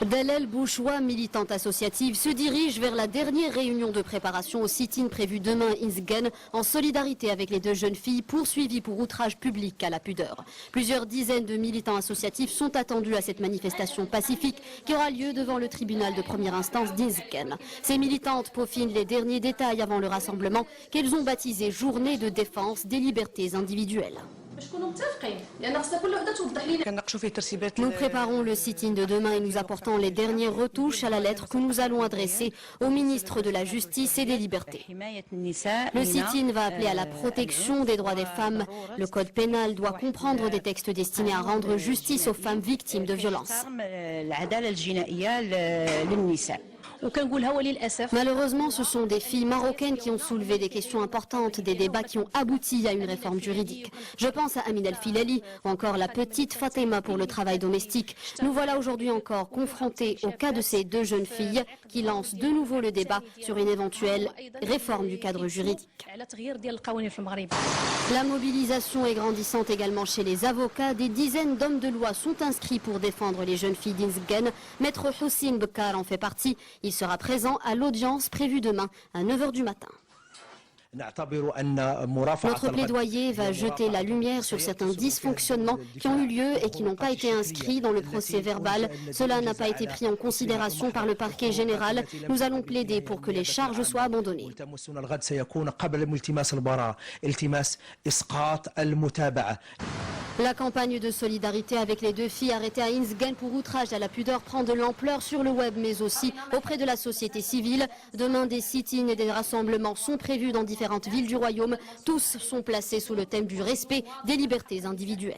Dalel Bouchoua, militante associative, se dirige vers la dernière réunion de préparation au sit-in prévu demain à Inzgen, en solidarité avec les deux jeunes filles poursuivies pour outrage public à la pudeur. Plusieurs dizaines de militants associatifs sont attendus à cette manifestation pacifique qui aura lieu devant le tribunal de première instance d'Inzgen. Ces militantes peaufinent les derniers détails avant le rassemblement qu'elles ont baptisé Journée de défense des libertés individuelles. Nous préparons le sit-in de demain et nous apportons les dernières retouches à la lettre que nous allons adresser au ministre de la Justice et des Libertés. Le sit-in va appeler à la protection des droits des femmes. Le code pénal doit comprendre des textes destinés à rendre justice aux femmes victimes de violences. Malheureusement, ce sont des filles marocaines qui ont soulevé des questions importantes, des débats qui ont abouti à une réforme juridique. Je pense à Amin El Filali ou encore la petite Fatima pour le travail domestique. Nous voilà aujourd'hui encore confrontés au cas de ces deux jeunes filles qui lancent de nouveau le débat sur une éventuelle réforme du cadre juridique. La mobilisation est grandissante également chez les avocats. Des dizaines d'hommes de loi sont inscrits pour défendre les jeunes filles d'Inzgen. Maître Hossein Bekar en fait partie. Il sera présent à l'audience prévue demain à 9 h du matin. Notre plaidoyer va jeter la lumière sur certains dysfonctionnements qui ont eu lieu et qui n'ont pas été inscrits dans le procès verbal. Cela n'a pas été pris en considération par le parquet général. Nous allons plaider pour que les charges soient abandonnées. La campagne de solidarité avec les deux filles arrêtées à Inzgen pour outrage à la pudeur prend de l'ampleur sur le web, mais aussi auprès de la société civile. Demain, des sit-ins et des rassemblements sont prévus dans différentes villes du royaume. Tous sont placés sous le thème du respect des libertés individuelles.